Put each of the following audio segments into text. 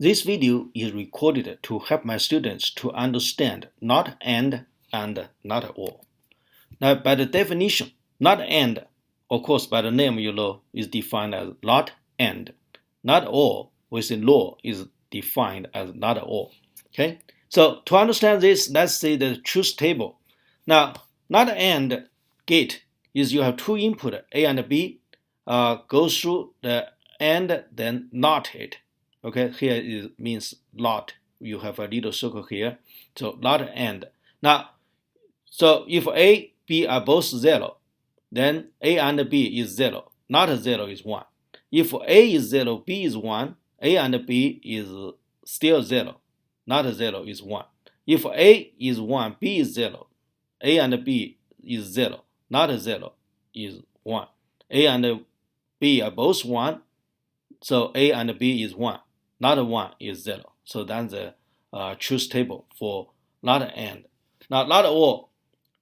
This video is recorded to help my students to understand not and not or. Now, by the definition, not and, of course, by the name you know, is defined as not and. Not or within law is defined as not or. Okay, so to understand this, let's see the truth table. Now, not and gate is you have two input A and B, go through the and then not it. Okay, here it means not. You have a little circle here, so not and. Now, so if A, B are both 0, then A and B is 0. Not 0 is 1. If A is 0, B is 1, A and B is still 0. Not 0 is 1. If A is 1, B is 0. A and B is 0. Not 0 is 1. A and B are both 1, so A and B is 1. Not 1 is 0. So that's the truth table for not and. Now, not or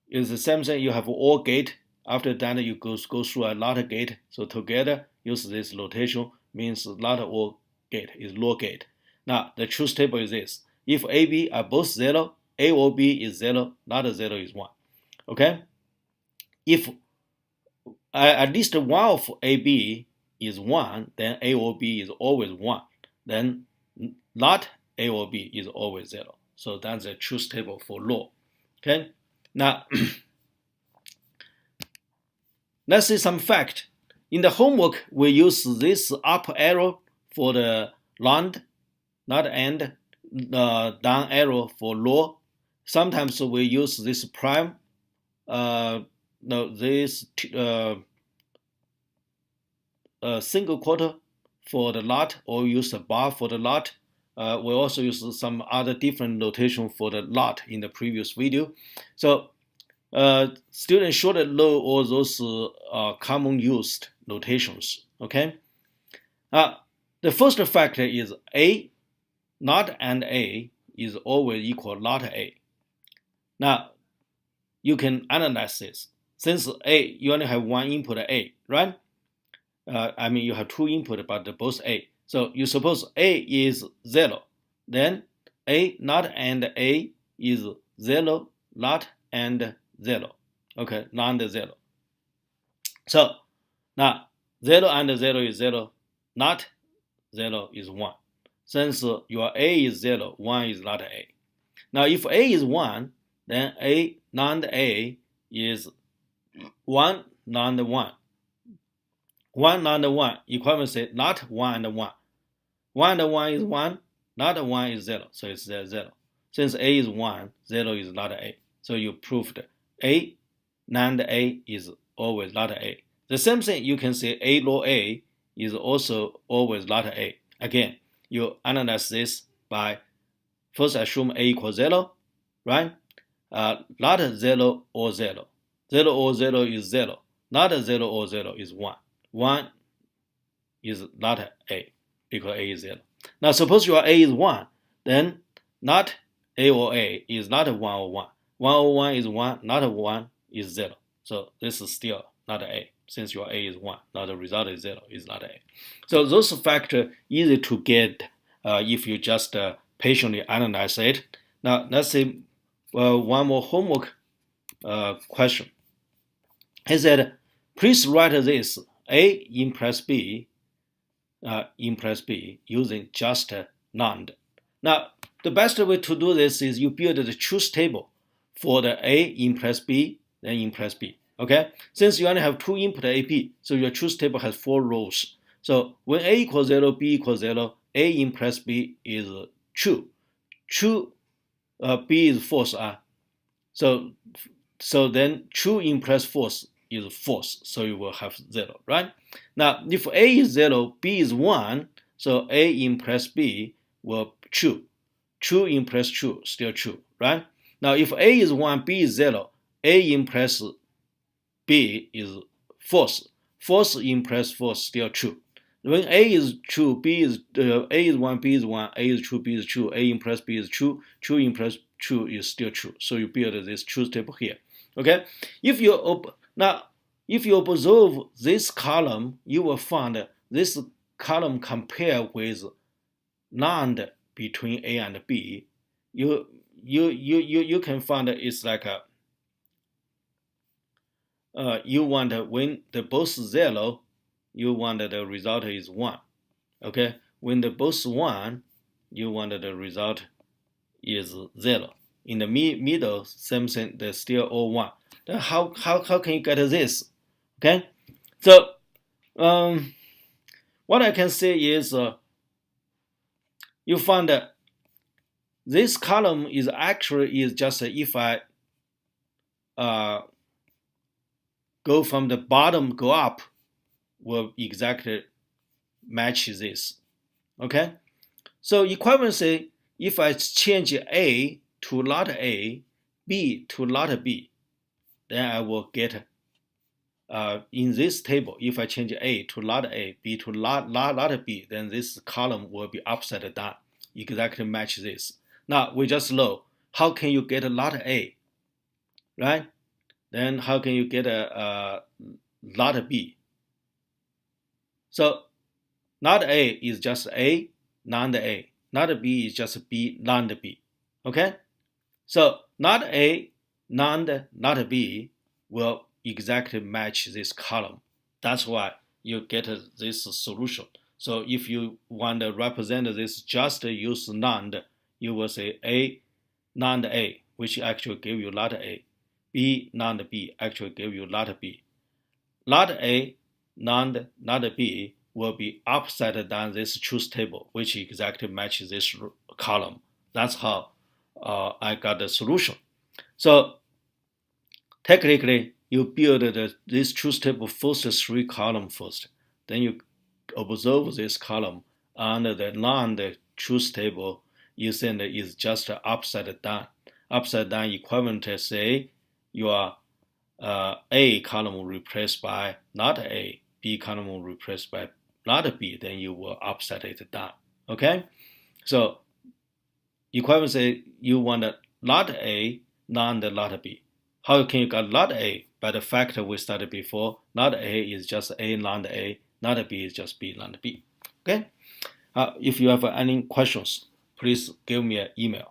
is the same thing. You have OR gate. After that, you go through a not gate. So together, use this notation, means not OR gate is LOR gate. Now, the truth table is this. If A, B are both 0, A or B is 0, not 0 is 1. Okay? If at least one of A, B is 1, then A or B is always 1. Then not A or B is always 0. So that's the truth table for law. Okay? Now, let's see some fact. In the homework, we use this up arrow for the NAND, not and, down arrow for law. Sometimes we use this prime, this single quote for the lot, or use a bar for the lot. We also use some other different notation for the lot in the previous video. So students should know all those common used notations. Okay. The first factor is A, not and A is always equal not A. Now, you can analyze this. Since A, you only have one input A, right? I mean, you have two input, but both A. So you suppose A is 0. Then A not and A is 0, not and 0. Okay, not 0. So now 0 and 0 is 0, not 0 is 1. Since your A is 0, 1 is not A. Now if A is 1, then A not A is 1 not 1. 1 not 1, equivalent say not 1 and 1. 1 and 1 is 1, not 1 is 0, so it's 0. Since A is 1, 0 is not A. So you proved A, NAND A is always not A. The same thing, you can say A law A is also always not A. Again, you analyze this by first assume A equals 0, right? Not 0 or 0. 0 or 0 is 0. Not 0 or 0 is 1. 1 is not A because A is 0. Now suppose your A is 1, then not A or A is not 1 or 1. 1 or 1 is 1, not 1 is 0. So this is still not A. Since your A is 1, now the result is 0, is not A. So those factors easy to get if you just patiently analyze it. Now let's see one more homework question. He said, please write this A implies B using just NAND. Now, the best way to do this is you build the truth table for the A implies B, then implies B. Okay? Since you only have two input A, B, so your truth table has 4 rows. So when A equals 0, B equals 0, A implies B is true. True, B is false. So then true implies false is false, so you will have 0, right? Now, if A is 0, B is 1, so A implies B will true. True implies true, still true, right? Now, if A is 1, B is 0, A implies B is false. False implies false, still true. When A is true, B is A is 1, B is 1, A is true, B is true, A implies B is true, true implies true is still true. So you build this truth table here. Okay? If you observe this column, you will find this column compare with NAND between A and B, you can find it's like you want when the both 0, you want the result is 1. Okay, when the both 1, you want the result is 0. In the middle, same thing, they're still all 1. Then how can you get this? Okay, so what I can say is you find that this column is actually is just if I go from the bottom go up, will exactly match this. Okay, so equivalency, if I change A to not A, B to not B, then I will get in this table, if I change A to not A, B to not B, then this column will be upside down, exactly match this. Now we just know how can you get a not A, right? Then how can you get a not B? So not A is just A, not A. Not B is just B, not B. Okay? So not A, not B will exactly match this column. That's why you get this solution. So if you want to represent this, just use NAND, you will say A, NAND A, which actually give you not A. B, NAND B, actually give you not B. Not A, NAND, not B will be upside down this truth table, which exactly matches this column. That's how I got the solution. So technically, you build this truth table first 3 columns first. Then you observe this column under the NAND truth table. You send is just upside down. Upside down equivalent to say your A column replaced by not A, B column replaced by not B, then you will upside it down. Okay? So equivalency, you want not A, not B. How can you get not A? By the fact we studied before, not A is just A, not A, not B is just B, not B. Okay? If you have any questions, please give me an email.